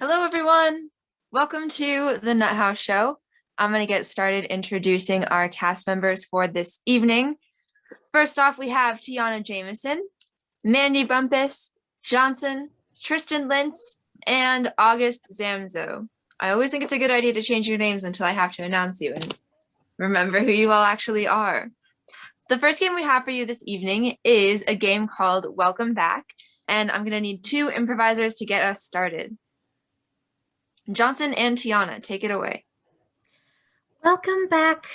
Hello, everyone. Welcome to the Nuthouse Show. I'm going to get started introducing our cast members for this evening. First off, we have Tiana Jameson, Mandy Bumpus, Johnson, Tristan Lintz, and August Zamzo. I always think it's a good idea to change your names until I have to announce you and remember who you all actually are. The first game we have for you this evening is a game called Welcome Back, and I'm going to need two improvisers to get us started. Johnson and Tiana, take it away. Welcome back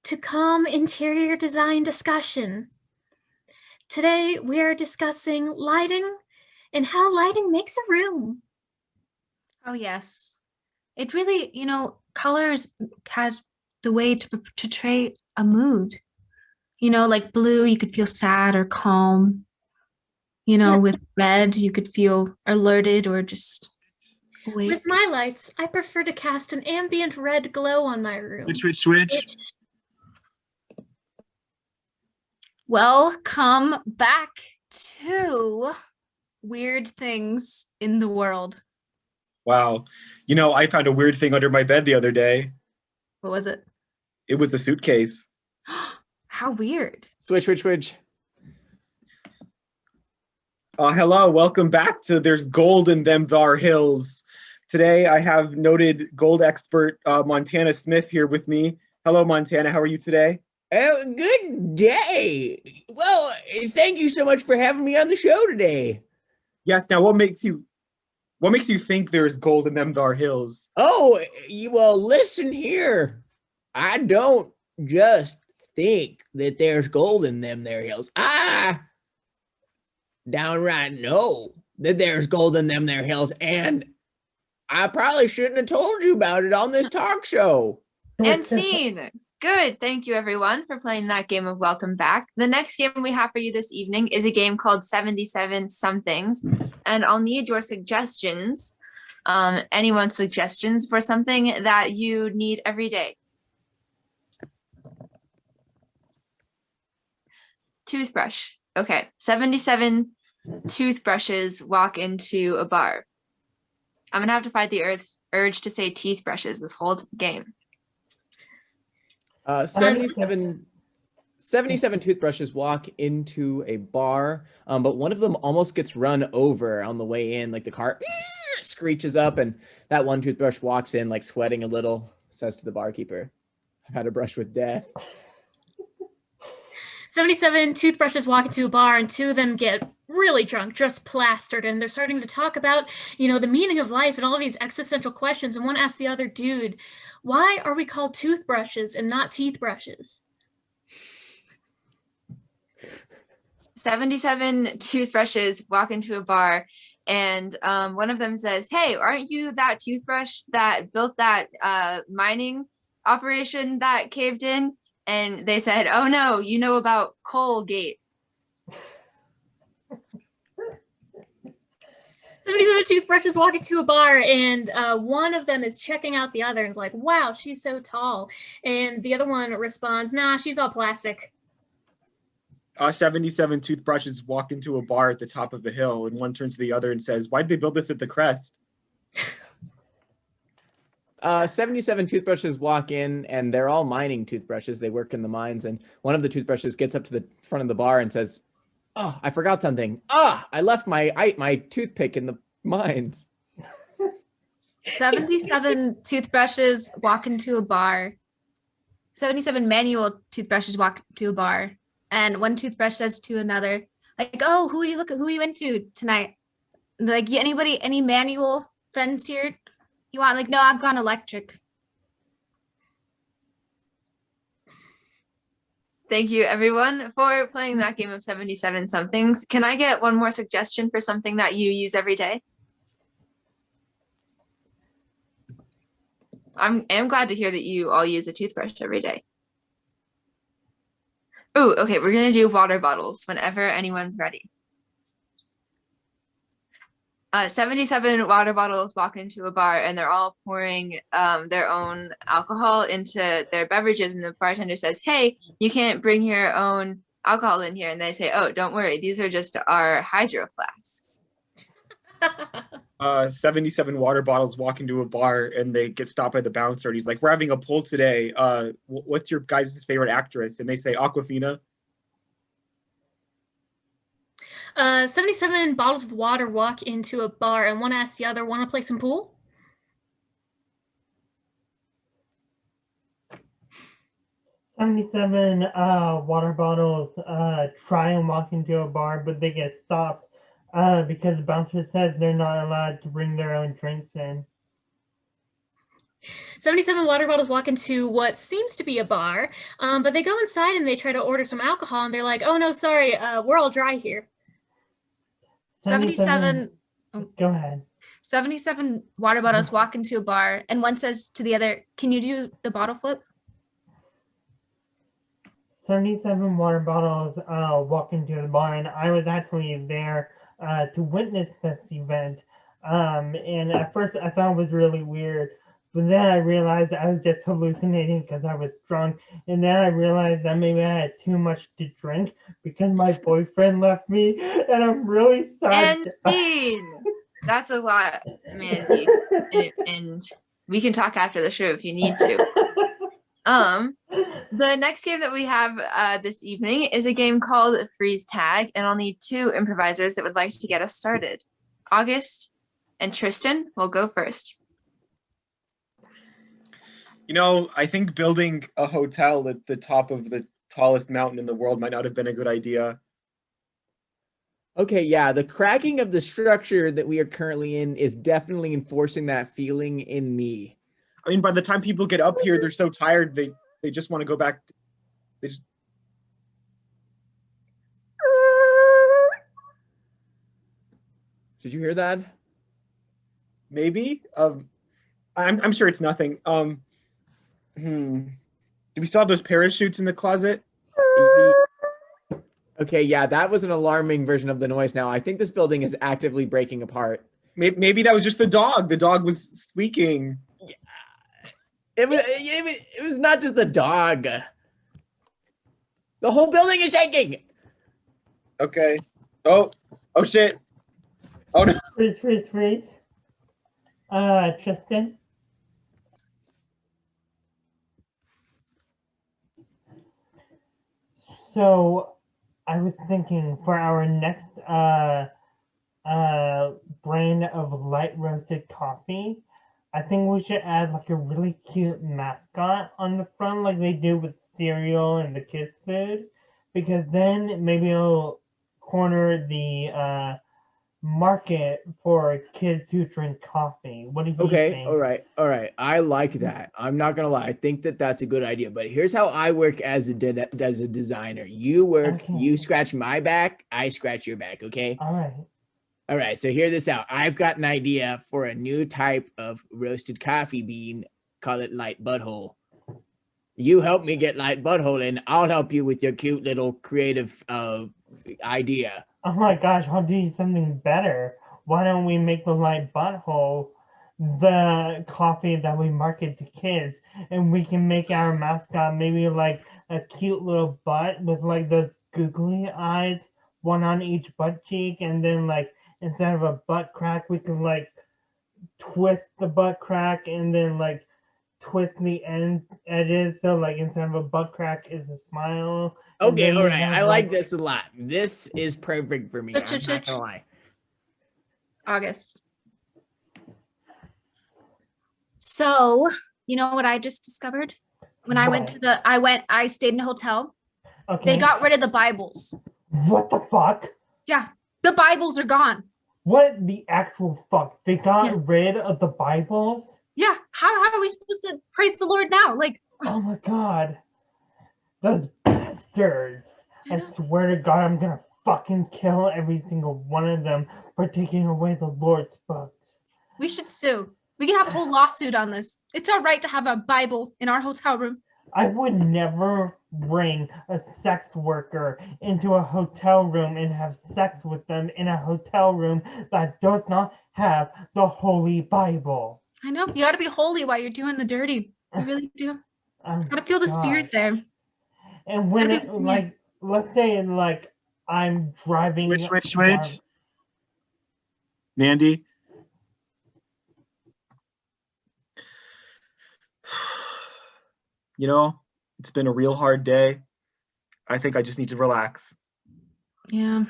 to Calm Interior Design Discussion. Today we are discussing lighting and how lighting makes a room. Oh, yes. It really, colors has the way to portray a mood. Like blue, you could feel sad or calm. With red, you could feel alerted or just awake. With my lights, I prefer to cast an ambient red glow on my room. Switch. Welcome back to weird things in the world. Wow. I found a weird thing under my bed the other day. What was it? It was a suitcase. How weird. Switch. Hello, welcome back to There's Gold in Them Thar Hills. Today I have noted gold expert Montana Smith here with me. Hello, Montana. How are you today? Good day. Well, thank you so much for having me on the show today. Yes. Now, what makes you think there's gold in them Thar Hills? Oh, well, listen here. I don't just think that there's gold in them there hills. I downright know that there's gold in them there hills, and I probably shouldn't have told you about it on this talk show. And scene. Good. Thank you, everyone, for playing that game of Welcome Back. The next game we have for you this evening is a game called 77 Somethings, and I'll need your suggestions, anyone's suggestions for something that you need every day. Toothbrush. Okay. 77 toothbrushes walk into a bar. I'm going to have to fight the urge to say teeth brushes this whole game. 77 toothbrushes walk into a bar, but one of them almost gets run over on the way in. Like the car screeches up, and that one toothbrush walks in like sweating a little, says to the barkeeper, "I've had a brush with death." 77 toothbrushes walk into a bar, and two of them get really drunk, just plastered, and they're starting to talk about, the meaning of life and all these existential questions. And one asks the other dude, "Why are we called toothbrushes and not teeth brushes?" 77 toothbrushes walk into a bar, and one of them says, "Hey, aren't you that toothbrush that built that mining operation that caved in?" And they said, "Oh no, you know about Colgate." 77 toothbrushes walk into a bar, and one of them is checking out the other and is like, "Wow, she's so tall." And the other one responds, "Nah, she's all plastic." 77 toothbrushes walk into a bar at the top of the hill, and one turns to the other and says, "Why did they build this at the crest?" 77 toothbrushes walk in, and they're all mining toothbrushes. They work in the mines, and one of the toothbrushes gets up to the front of the bar and says, "Oh, I forgot something. I left my toothpick in the mines." 77 toothbrushes walk into a bar. 77 manual toothbrushes walk to a bar. And one toothbrush says to another, like, "Oh, who are you into tonight?" Like, any manual friends here? You want, like, "No, I've gone electric." Thank you, everyone, for playing that game of 77 Somethings. Can I get one more suggestion for something that you use every day? I am glad to hear that you all use a toothbrush every day. Oh, okay, we're going to do water bottles whenever anyone's ready. 77 water bottles walk into a bar, and they're all pouring their own alcohol into their beverages, and the bartender says, "Hey, you can't bring your own alcohol in here." And they say, "Oh, don't worry, these are just our hydro flasks." 77 water bottles walk into a bar and they get stopped by the bouncer and he's like, we're having a poll today. What's your guys' favorite actress? And they say Aquafina. 77 bottles of water walk into a bar and one asks the other, want to play some pool? "77 water bottles try and walk into a bar, but they get stopped because the bouncer says they're not allowed to bring their own drinks in." 77 water bottles walk into what seems to be a bar, but they go inside and they try to order some alcohol and they're like, oh no, sorry, we're all dry here. 77 Go ahead. 77 water bottles walk into a bar and one says to the other, can you do the bottle flip? 77 water bottles walk into the bar, and I was actually there to witness this event. And at first I thought it was really weird, but then I realized I was just hallucinating because I was drunk. And then I realized that maybe I had too much to drink because my boyfriend left me, and I'm really sad. And scene. That's a lot, Mandy. And we can talk after the show if you need to. The next game that we have this evening is a game called Freeze Tag, and I'll need 2 improvisers that would like to get us started. August and Tristan will go first. You know, I think building a hotel at the top of the tallest mountain in the world might not have been a good idea. Okay, yeah, the cracking of the structure that we are currently in is definitely enforcing that feeling in me. I mean, by the time people get up here, they're so tired, they just want to go back. They just... Did you hear that? Maybe. I'm sure it's nothing. Do we still have those parachutes in the closet? Okay, yeah, that was an alarming version of the noise now. I think this building is actively breaking apart. Maybe that was just the dog. The dog was squeaking. It was not just the dog. The whole building is shaking. Okay. Oh shit. Oh no. Freeze. Tristan. So I was thinking for our next brand of light roasted coffee, I think we should add like a really cute mascot on the front like they do with cereal and the kids food, because then maybe it'll corner the market for kids who drink coffee. What do you think? All right. I like that. I'm not gonna lie. I think that that's a good idea. But here's how I work as a designer. You work. Okay. You scratch my back. I scratch your back. Okay. All right. So hear this out. I've got an idea for a new type of roasted coffee bean. Call it light butthole. You help me get light butthole, and I'll help you with your cute little creative idea. Oh my gosh, I'll do you something better. Why don't we make the light butthole the coffee that we market to kids, and we can make our mascot maybe like a cute little butt with like those googly eyes, one on each butt cheek, and then like instead of a butt crack, we can like twist the butt crack and then like twist the edges, so like instead of a butt crack is a smile. Okay, all right. I like this a lot. This is perfect for me. I'm not gonna lie. August. So, you know what I just discovered? When I went to I stayed in a hotel. Okay. They got rid of the Bibles. What the fuck? Yeah, the Bibles are gone. What the actual fuck? They got Yeah. rid of the Bibles? Yeah, how are we supposed to praise the Lord now? Like, Oh my god. Those bastards. I swear to God, I'm gonna fucking kill every single one of them for taking away the Lord's books. we should sue. We can have a whole lawsuit on this. It's our right to have a Bible in our hotel room. I would never bring a sex worker into a hotel room and have sex with them in a hotel room that does not have the Holy Bible. I know. You gotta be holy while you're doing the dirty. You really do. Oh, Gotta feel the spirit gosh. there. And when Gotta it, be- like, let's say like I'm driving. Switch. Mandy? You know, it's been a real hard day. I think I just need to relax. Yeah.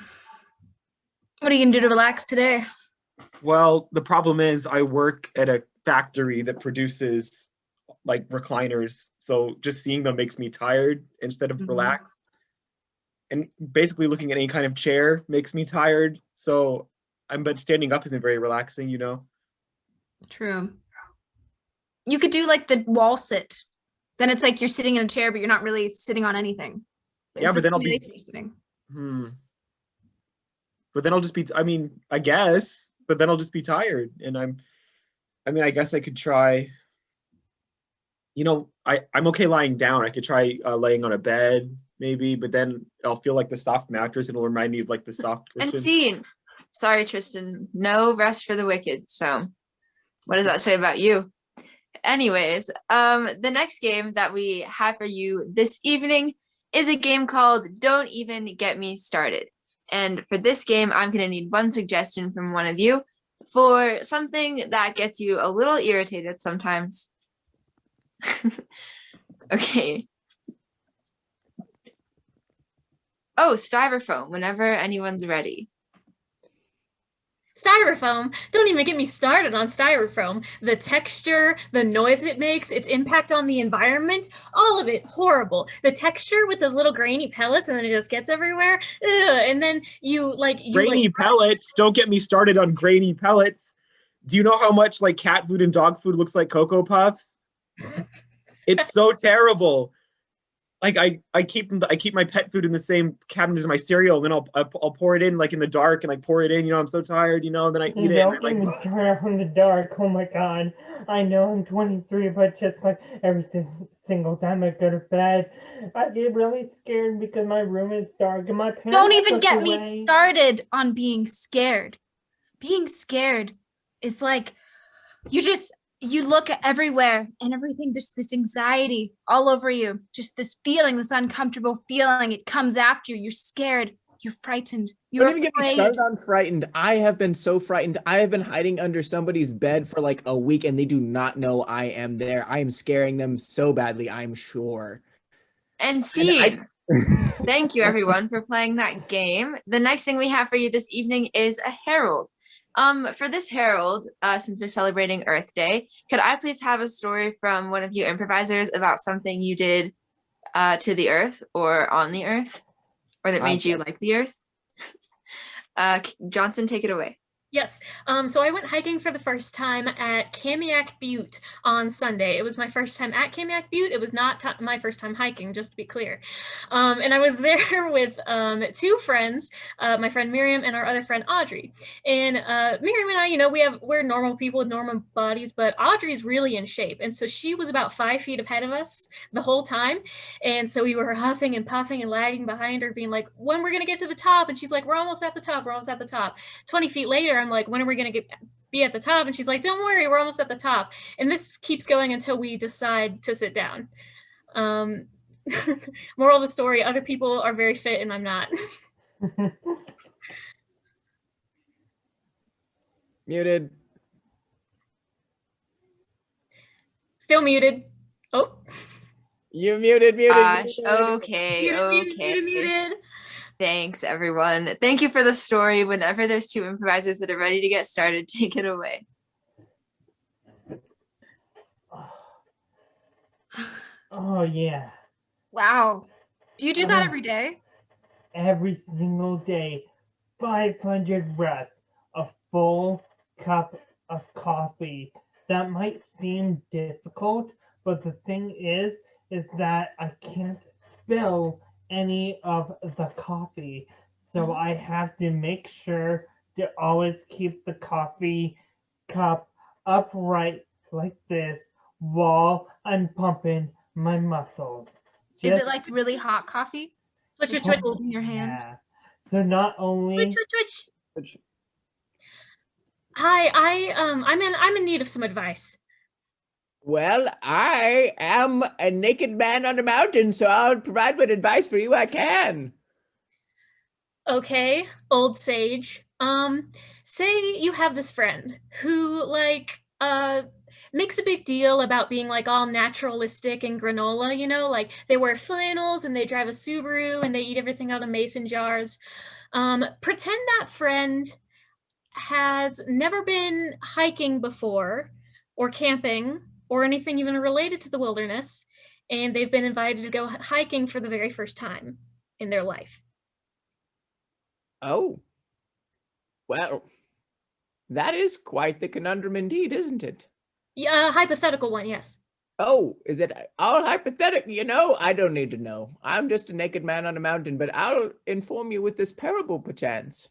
What are you gonna do to relax today? Well, the problem is I work at a factory that produces like recliners, so just seeing them makes me tired instead of relaxed. And basically looking at any kind of chair makes me tired. So but standing up isn't very relaxing, you know. True. You could do like the wall sit. Then it's like you're sitting in a chair, but you're not really sitting on anything. Yeah, It's but a then I'll be simulation you're sitting. But then I'll just be I mean, I guess, but then I'll just be tired. And I guess I could try, you know, I'm okay lying down. I could try laying on a bed maybe, but then I'll feel like the soft mattress and it'll remind me of like the soft And cushion. scene. Sorry, Tristan. No rest for the wicked. So what does that say about you? Anyways, the next game that we have for you this evening is a game called Don't Even Get Me Started. And for this game, I'm going to need one suggestion from one of you for something that gets you a little irritated sometimes. Okay. Oh, styrofoam, whenever anyone's ready. Styrofoam. Don't even get me started on styrofoam. The texture, the noise it makes, its impact on the environment, all of it horrible. The texture with those little grainy pellets and then it just gets everywhere. Ugh. And then grainy pellets. Don't get me started on grainy pellets. Do you know how much like cat food and dog food looks like Cocoa Puffs? It's so terrible. Like I keep my pet food in the same cabinet as my cereal, and then I'll pour it in like in the dark and like pour it in. You know, I'm so tired. You know, and then I eat it. Don't get me started on the dark. Oh my god! I know I'm 23, but just like every single time I go to bed, I get really scared because my room is dark and my parents. Don't even look get away. me started on being scared. Being scared is like you look everywhere and everything, just this anxiety all over you, just this feeling, this uncomfortable feeling. It comes after you. You're scared. You're frightened. You're Don't even get me afraid. started on frightened. I have been so frightened. I have been hiding under somebody's bed for like a week and they do not know I am there. I am scaring them so badly, I'm sure. And scene. Thank you everyone for playing that game. The next thing we have for you this evening is a herald. For this herald, since we're celebrating Earth Day, could I please have a story from one of you improvisers about something you did to the earth or on the earth, or that made you like the earth? Johnson, take it away. Yes. So I went hiking for the first time at Kamiak Butte on Sunday. It was my first time at Kamiak Butte. It was not my first time hiking, just to be clear. And I was there with two friends, my friend Miriam and our other friend Audrey. And Miriam and I, you know, we're normal people with normal bodies, but Audrey's really in shape. And so she was about 5 feet ahead of us the whole time. And so we were huffing and puffing and lagging behind her, being like, when we're going to get to the top? And she's like, we're almost at the top. We're almost at the top. 20 feet later, I'm like, when are we going to be at the top? And she's like, don't worry, we're almost at the top. And this keeps going until we decide to sit down. Moral of the story, other people are very fit and I'm not. Muted. Still muted. Oh. You muted. Gosh, okay. Muted. Thanks, everyone. Thank you for the story. Whenever there's two improvisers that are ready to get started, take it away. Oh, yeah. Wow. Do you do that every day? Every single day. 500 breaths. A full cup of coffee. That might seem difficult, but the thing is that I can't spill any of the coffee. So I have to make sure to always keep the coffee cup upright like this while I'm pumping my muscles. Is it like really hot coffee? Switch. Holding your hand. Yeah. So not only Switch. Hi, I'm in need of some advice. Well, I am a naked man on a mountain, so I'll provide what advice for you I can. Okay, old sage. Say you have this friend who like makes a big deal about being like all naturalistic and granola, you know, like they wear flannels and they drive a Subaru and they eat everything out of mason jars. Pretend that friend has never been hiking before or camping or anything even related to the wilderness, and they've been invited to go hiking for the very first time in their life. Oh, well, that is quite the conundrum indeed, isn't it? Yeah, hypothetical one, yes. Oh, is it all hypothetical? You know, I don't need to know. I'm just a naked man on a mountain, but I'll inform you with this parable, perchance.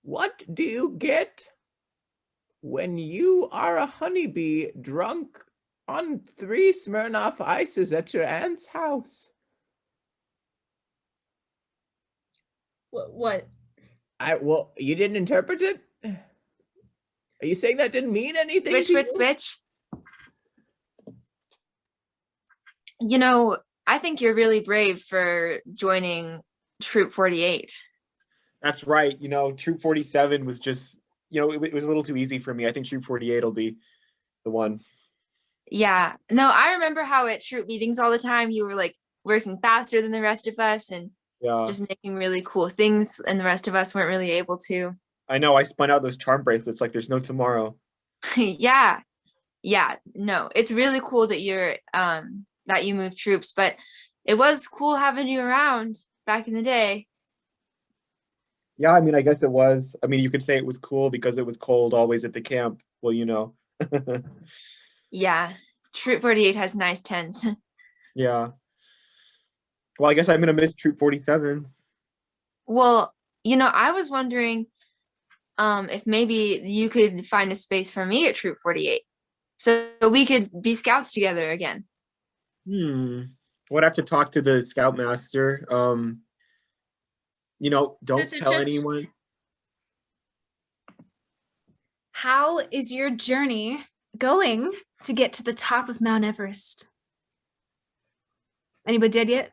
What do you get when you are a honeybee drunk on 3 Smirnoff ices at your aunt's house? What? Well, you didn't interpret it? Are you saying that didn't mean anything Switch, to switch, you? switch. You know, I think you're really brave for joining Troop 48. That's right. You know, Troop 47 was just, you know, it was a little too easy for me. I think Troop 48 will be the one. Yeah. No, I remember how at troop meetings all the time you were like working faster than the rest of us and Yeah. just making really cool things, and the rest of us weren't really able to. I know. I spun out those charm bracelets like there's no tomorrow. Yeah. Yeah. No, it's really cool that you're that you moved troops, but it was cool having you around back in the day. Yeah, I mean, I guess it was. I mean, you could say it was cool because it was cold always at the camp. Well, you know. Yeah. Troop 48 has nice tents. Yeah. Well, I guess I'm gonna miss Troop 47. Well, you know, I was wondering if maybe you could find a space for me at Troop 48 so we could be scouts together again. Would have to talk to the scoutmaster. You know, don't tell anyone. How is your journey going to get to the top of Mount Everest? Anybody dead yet?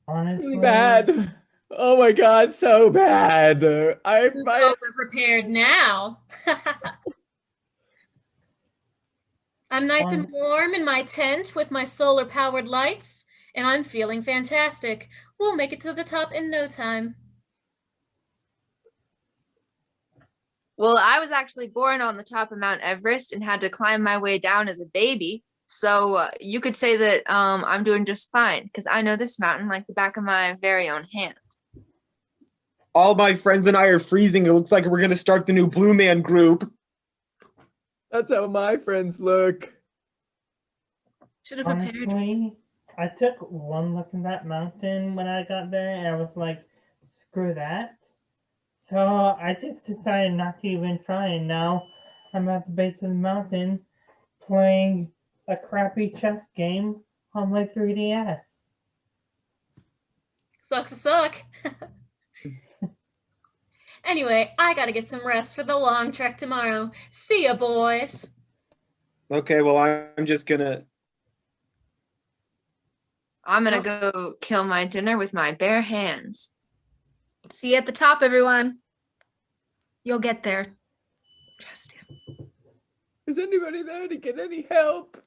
Honestly, Really bad. Oh my god, so bad. Who's over prepared now? I'm nice and warm in my tent with my solar powered lights, and I'm feeling fantastic. We'll make it to the top in no time. Well, I was actually born on the top of Mount Everest and had to climb my way down as a baby. So you could say that I'm doing just fine because I know this mountain like the back of my very own hand. All my friends and I are freezing. It looks like we're gonna start the new Blue Man group. That's how my friends look. Should have prepared. honestly, I took one look at that mountain when I got there, and I was like, screw that. So I just decided not to even try, and now I'm at the base of the mountain playing a crappy chess game on my 3DS. Sucks to suck. Anyway, I gotta get some rest for the long trek tomorrow. See ya, boys. Okay, well, I'm just gonna. I'm gonna go kill my dinner with my bare hands. See you at the top, everyone. You'll get there. Trust you. Is anybody there to get any help?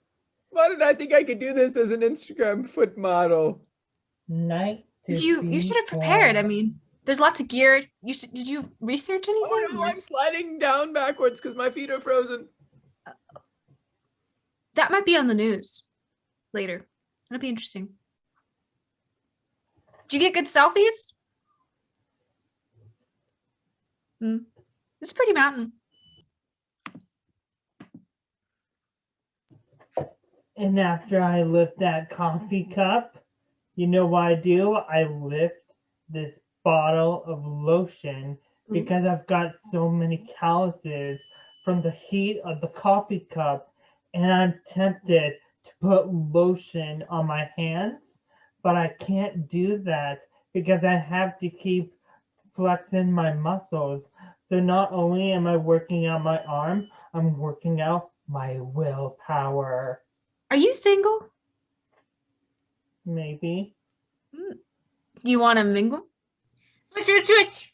Why did I think I could do this as an Instagram foot model? Night. You should have prepared. I mean, there's lots of gear. Did you research anything? Oh no, I'm sliding down backwards because my feet are frozen. That might be on the news later. That'll be interesting. Did you get good selfies? It's a pretty mountain. And after I lift that coffee cup, you know what I do? I lift this bottle of lotion because I've got so many calluses from the heat of the coffee cup, and I'm tempted to put lotion on my hands, but I can't do that because I have to keep flexing my muscles. So not only am I working out my arm, I'm working out my willpower. Are you single? Maybe. You want to mingle? Switch, switch, switch.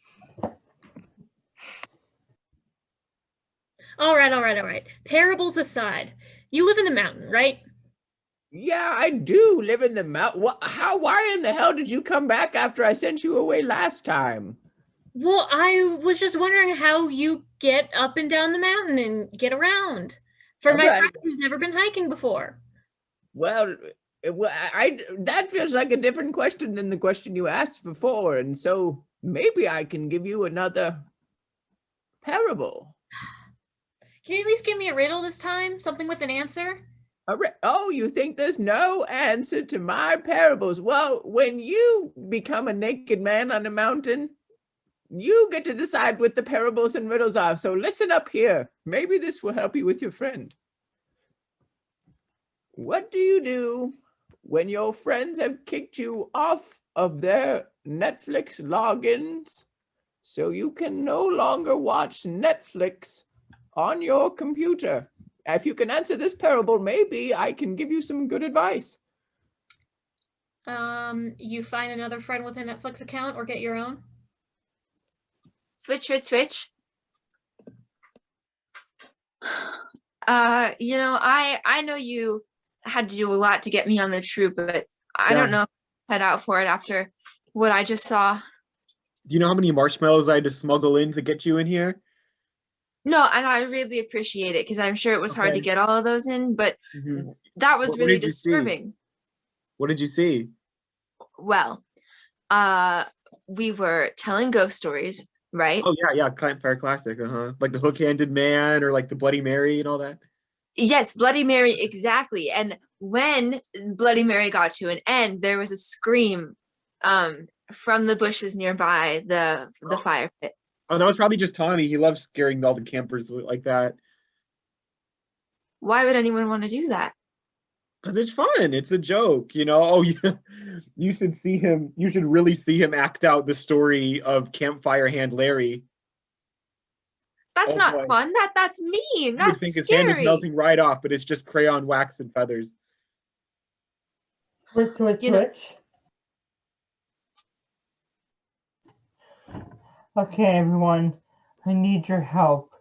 All right. Parables aside, you live in the mountain, right? Yeah, I do live in the mountain. Why in the hell did you come back after I sent you away last time? Well, I was just wondering how you get up and down the mountain and get around. For my Alright. friend who's never been hiking before. Well, that feels like a different question than the question you asked before, and so maybe I can give you another parable. Can you at least give me a riddle this time? Something with an answer? Oh, you think there's no answer to my parables? Well, when you become a naked man on a mountain, you get to decide what the parables and riddles are. So listen up here. Maybe this will help you with your friend. What do you do when your friends have kicked you off of their Netflix logins so you can no longer watch Netflix on your computer? If you can answer this parable, maybe I can give you some good advice. You find another friend with a Netflix account or get your own? Switch. I know you had to do a lot to get me on the troop, but I don't know if I head out for it after what I just saw. Do you know how many marshmallows I had to smuggle in to get you in here? No, and I really appreciate it because I'm sure it was hard to Okay. get all of those in, but Mhm. that was What really did you see? disturbing. What did you see? Well, we were telling ghost stories, right? Oh yeah, Campfire Classic, like the hook-handed man or like the Bloody Mary and all that. Yes, Bloody Mary, exactly. And when Bloody Mary got to an end, there was a scream from the bushes nearby the fire pit. Oh, that was probably just Tommy. He loves scaring all the campers like that. Why would anyone want to do that? Because it's fun. It's a joke, you know. Oh, yeah. You should see him. You should really see him act out the story of Campfire Hand Larry. That's Oh, not boy. fun. That's mean. You would That's think his hand is scary. melting right off, but it's just crayon wax and feathers. Switch. You know- Okay, everyone, I need your help.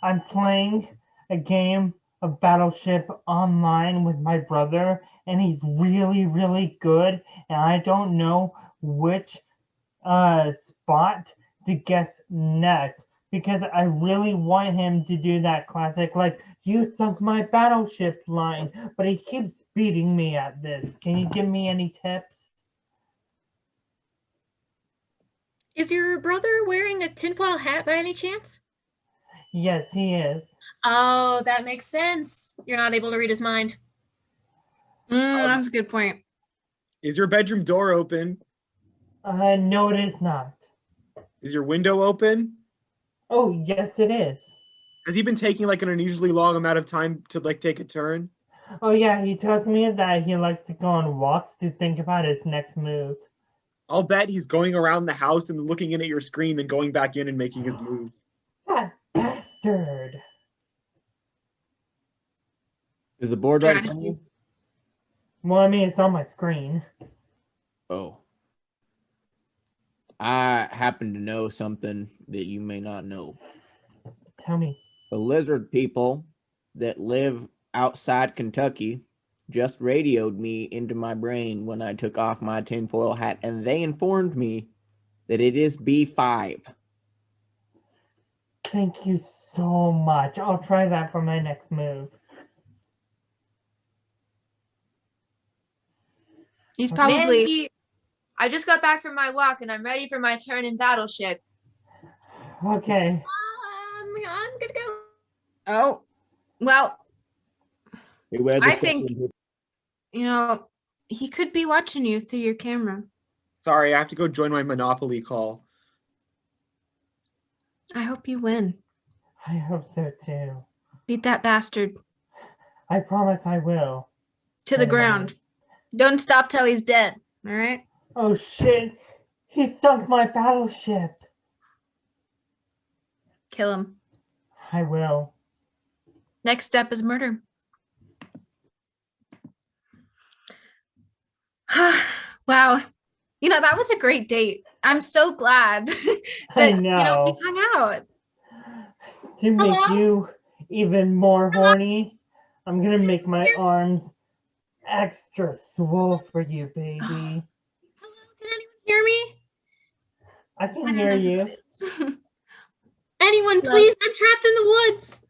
I'm playing a game of Battleship online with my brother, and he's really, really good, and I don't know which spot to guess next because I really want him to do that classic, like, you sunk my battleship line, but he keeps beating me at this. Can you give me any tips? Is your brother wearing a tinfoil hat by any chance? Yes, he is. Oh, that makes sense. You're not able to read his mind. That's a good point. Is your bedroom door open? No, it is not. Is your window open? Oh, yes, it is. Has he been taking like an unusually long amount of time to like take a turn? Oh, yeah, he tells me that he likes to go on walks to think about his next move. I'll bet he's going around the house and looking in at your screen and going back in and making his move. That bastard. Is the board right in front of you? Well, I mean, it's on my screen. Oh. I happen to know something that you may not know. Tell me. The lizard people that live outside Kentucky just radioed me into my brain when I took off my tinfoil hat, and they informed me that it is B5. Thank you so much. I'll try that for my next move. He's probably Mandy, I just got back from my walk and I'm ready for my turn in Battleship. Okay. I'm gonna go. oh well, Beware the I scorpion think- people. you know, he could be watching you through your camera. Sorry, I have to go join my Monopoly call. I hope you win. I hope so too. Beat that bastard I promise I will. to the Oh, ground. Don't stop till he's dead. All right. Oh shit. He sunk my battleship. Kill him. I will. Next step is murder. Wow. That was a great date. I'm so glad that I know. we hung out. To make Hello? you even more horny. I'm gonna make my arms extra swole for you, baby. Hello, can anyone hear me? I can hear you. Anyone, please? I'm trapped in the woods.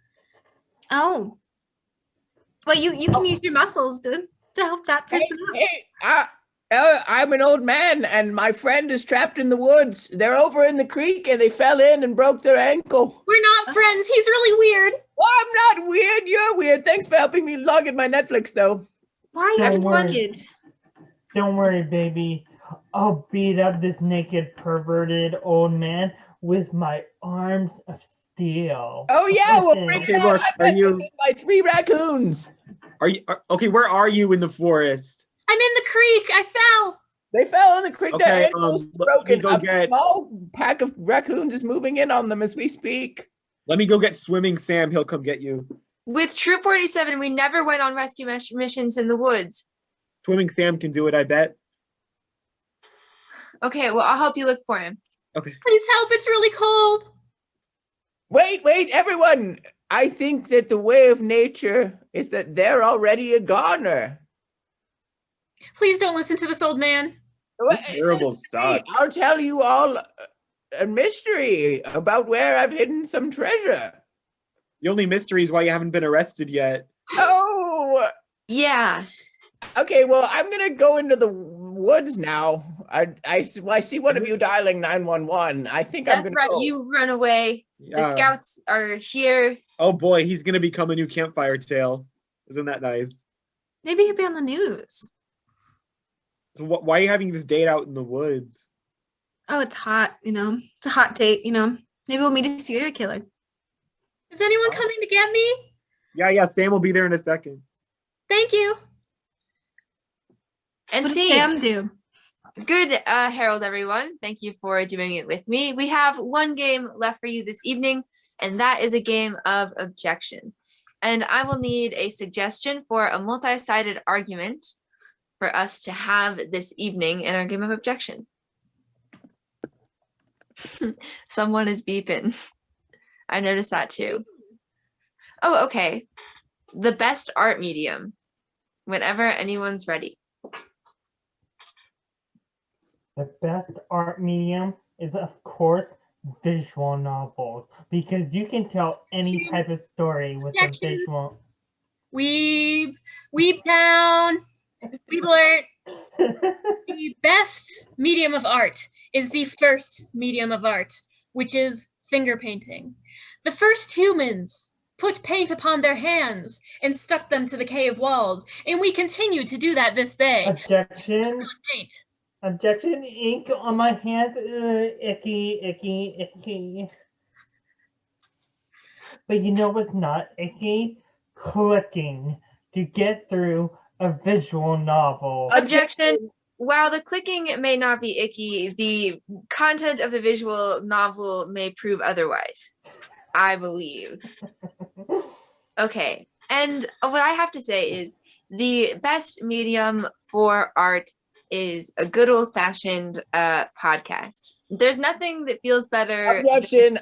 Oh. Well, you can use your muscles to help that person out. Hey, I'm an old man, and my friend is trapped in the woods. They're over in the creek, and they fell in and broke their ankle. We're not friends. He's really weird. Well, I'm not weird. You're weird. Thanks for helping me log in my Netflix, though. Why are you Don't worry. naked? Don't worry, baby. I'll beat up this naked, perverted old man with my arms of steel. Oh yeah, well, bring Okay, it look, on. are I'm you- by 3 raccoons. Okay, where are you in the forest? I'm in the creek. I fell. They fell in the creek. Okay, Their ankles let me broken. go A get- small pack of raccoons is moving in on them as we speak. Let me go get Swimming Sam. He'll come get you. With Troop 47, we never went on rescue missions in the woods. Swimming Sam can do it, I bet. Okay, well, I'll help you look for him. Please help. It's really cold. Wait, everyone. I think that the way of nature is that they're already a goner. Please don't listen to this old man. That's terrible stuff. I'll tell you all a mystery about where I've hidden some treasure. The only mystery is why you haven't been arrested yet. Oh, Yeah. okay. Well, I'm gonna go into the woods now. I see one of you dialing 911. I think I'm That's gonna right. go. You run away. The Yeah. scouts are here. Oh boy, he's gonna become a new campfire tale. Isn't that nice? Maybe he'll be on the news. So why are you having this date out in the woods? Oh, it's hot, It's a hot date, Maybe we'll meet a serial killer. Is anyone coming to get me? Yeah, Sam will be there in a second. Thank you. And What does see, Sam do? good Harold, everyone. Thank you for doing it with me. We have one game left for you this evening, and that is a game of objection. And I will need a suggestion for a multi-sided argument for us to have this evening in our game of objection. Someone is beeping. I noticed that too. Oh, okay. The best art medium. Whenever anyone's ready. The best art medium is, of course, visual novels, because you can tell any type of story with a Objection. visual. Weep down. Weep alert. The best medium of art is the first medium of art, which is finger painting. The first humans put paint upon their hands and stuck them to the cave walls, and we continue to do that this day. Objection. Paint. Objection. Ink on my hands. Icky. But you know what's not icky? Clicking to get through a visual novel. Objection. While the clicking may not be icky, the content of the visual novel may prove otherwise, I believe. Okay. And what I have to say is the best medium for art is a good old-fashioned podcast. There's nothing that feels better. Objection.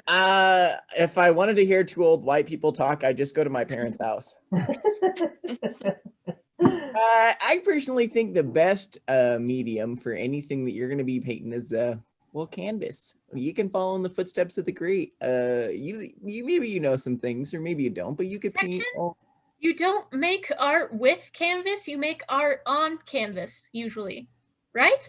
If I wanted to hear 2 old white people talk, I'd just go to my parents' house. I personally think the best medium for anything that you're going to be painting is canvas. You can follow in the footsteps of the great. You maybe you know some things, or maybe you don't, but you could paint. You don't make art with canvas, you make art on canvas, usually, right?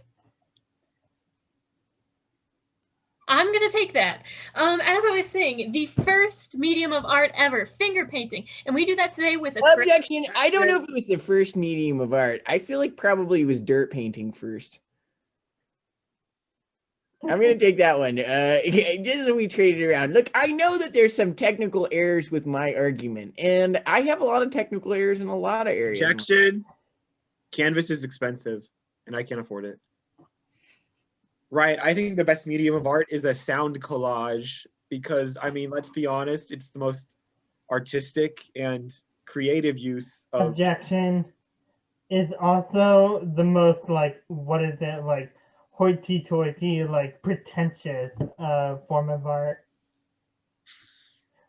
I'm gonna take that. As I was saying, the first medium of art ever, finger painting. And we do that today with a Objection. I don't know if it was the first medium of art. I feel like probably it was dirt painting first. I'm going to take that one. Just so we trade it around. Look, I know that there's some technical errors with my argument, and I have a lot of technical errors in a lot of areas. Objection. Canvas is expensive, and I can't afford it. Right, I think the best medium of art is a sound collage because, I mean, let's be honest, it's the most artistic and creative use of... Objection is also the most, hoity-toity, pretentious form of art.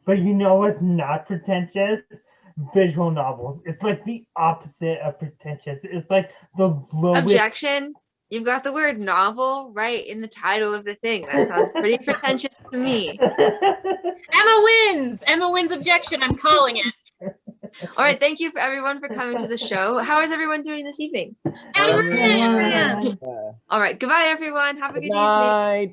But you know what's not pretentious? Visual novels. It's like the opposite of pretentious. It's like the lowest. Objection. You've got the word novel right in the title of the thing. That sounds pretty pretentious to me. Emma wins. Emma wins objection. I'm calling it. All right. Thank you for everyone for coming to the show. How is everyone doing this evening? Emma wins. Yeah. All right. Goodbye, everyone. Have a good Good evening. night.